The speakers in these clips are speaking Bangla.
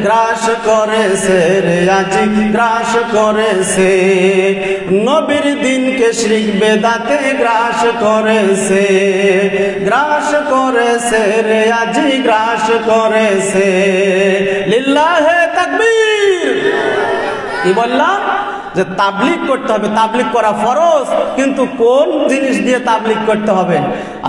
গ্রাস করেছে রে আজি গ্রাস করেছে, নবীর দিনকে শিরক বেদাতে গ্রাস করেছে, গ্রাস করেছে রে আজি গ্রাস করেছে। লিল্লাহে তাকবীর। কি বললাম যে তাবলীগ করতে হবে, তাবলীগ করা ফরজ, কিন্তু কোন জিনিস দিয়ে তাবলীগ করতে হবে?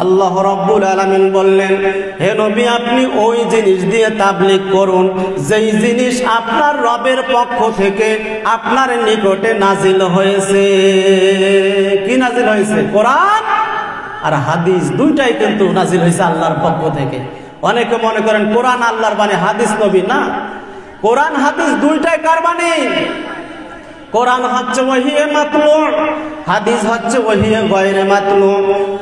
আল্লাহ রাব্বুল আলামিন বললেন, হে নবী আপনি ওই জিনিস দিয়ে তাবলীগ করুন যেই জিনিস আপনার রবের পক্ষ থেকে আপনার নিকটে নাজিল হয়েছে। কি নাজিল হয়েছে? কোরআন আর হাদিস, দুইটাই কিন্তু নাজিল হয়েছে আল্লাহর পক্ষ থেকে। অনেকে মনে করেন কোরআন আল্লাহর বাণী, হাদিস নবী না। কোরআন হাদিস দুইটাই কার বাণী? কোরআন হচ্ছে ওহিয়ে মাতলু, হাদিস হচ্ছে ওহিয়ে গয়রে মাতলু।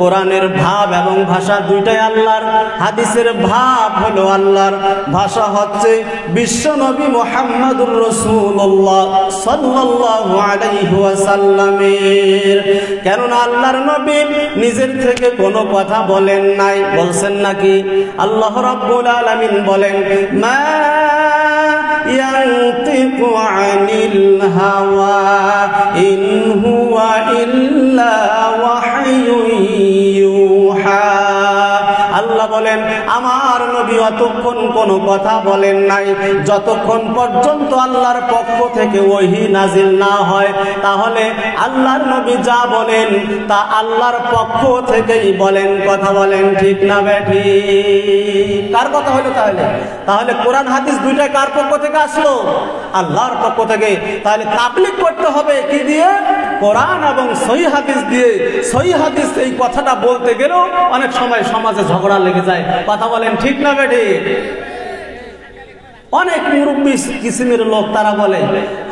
কোরআনের ভাব এবং ভাষা দুইটাই আল্লাহর, হাদিসের ভাব হলো আল্লাহর, ভাষা হচ্ছে বিশ্ব নবী মুহাম্মদুর রাসূলুল্লাহ সাল্লাল্লাহু আলাইহি ওয়াসাল্লামের। কেননা আল্লাহর নবী নিজের থেকে কোনো কথা বলেন নাই, বলছেন নাকি? আল্লাহ রাব্বুল আলামিন বলেন, মা ইয়ানতিকু আনিল হাওয়া ইন হুয়া ইল্লা ওয়াহয়ুন ইউহা। আল্লাহ বলেন আমার নবী অতক্ষণ কোনো কথা বলেন নাই যতক্ষণ পর্যন্ত আল্লাহর পক্ষ থেকে ওহী নাজিল না হয়। তাহলে আল্লাহর নবী যা বলেন তা আল্লাহর পক্ষ থেকেই বলেন। কথা বলেন ঠিক না বেঠিক? কার কথা হলো তাহলে? তাহলে কোরআন হাদিস দুইটা কার পক্ষ থেকে আসলো? আল্লাহর পক্ষ থেকে। তাহলে তাবলীগ করতে হবে কি দিয়ে? কোরআন এবং সহিহ হাদিস দিয়ে। সহিহ হাদিস এই কথাটা বলতে গেলেও অনেক সময় সমাজে ঝগড়া লেগে যায়। কথা বলেন ঠিক না বেঠিক? অনেক মুরব্বী কিসিমের লোক তারা বলে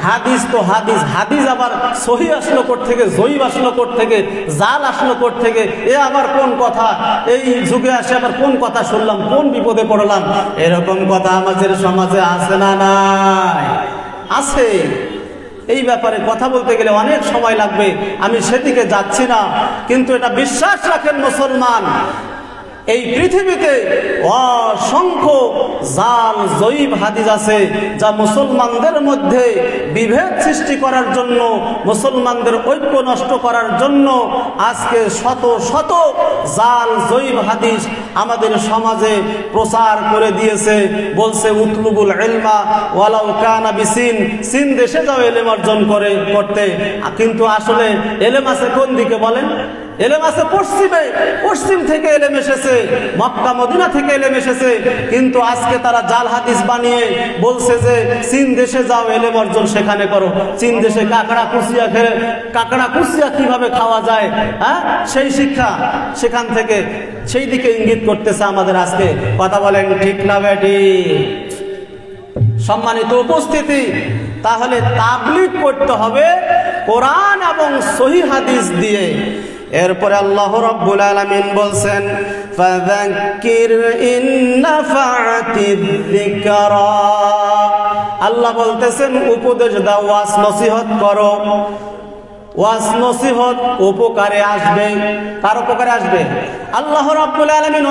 হাদিস তো হাদিস, হাদিস আবার সহিহ আসলো কোথ থেকে, জয়ীফ আসলো কোথ থেকে, জাল আসলো কোথ থেকে, এ আবার কোন কথা? এই যুগে আসে আবার কোন কথা শুনলাম, কোন বিপদে পড়লাম? এরকম কথা আমাদের সমাজে আছে না নাই? আছে। এই ব্যাপারে কথা বলতে গেলে অনেক সময় লাগবে, আমি সেদিকে যাচ্ছি না। কিন্তু এটা বিশ্বাস রাখেন মুসলমান, এই পৃথিবীতে অসংখ্য জাল জয়ীফ হাদিস আছে যা মুসলমানদের মধ্যে বিভেদ সৃষ্টি করার জন্য, মুসলমানদের ঐক্য নষ্ট করার জন্য আজকে শত শত জাল জয়ীফ হাদিস আমাদের সমাজে প্রচার করে দিয়েছে। বলছে উতলুবুল ইলমা ওয়ালাউ কানা বিসিন, সিন দেশে যাও ইলম অর্জন করতে। কিন্তু আসলে ইলম আছে কোন দিকে বলেন? ইলম আছে পশ্চিমে, পশ্চিম থেকে ইলম এসেছে, মক্কা মদিনা থেকে ইলম এসেছে। কিন্তু আজকে তারা জাল হাদিস বানিয়ে বলছে যে চীন দেশে যাও ইলম অর্জন সেখানে করো। চীন দেশে কাঁকড়া কুচিয়া খেয়ে, কাঁকড়া কুচিয়া কিভাবে খাওয়া যায়, হ্যাঁ, সেই শিক্ষা সেখান থেকে সেই দিকে ইঙ্গিত করতেছে আমাদের আজকে। কথা বলেন ঠিক না বেঠিক? সম্মানিত উপস্থিতি, তাহলে তাবলীগ করতে হবে কোরআন এবং সহিহ হাদিস দিয়ে। এরপরে আল্লাহ রাব্বুল আলামিন বলছেন, ফাযাক্কির ইন নাফাআতিয যিকরা। আল্লাহ বলতেছেন উপদেশ দাও, ওয়াজ নসিহত করো। ওয়াজ নসিহত উপকারে আসবে। কার উপকারে আসবে? আল্লাহ রাব্বুল আলামিন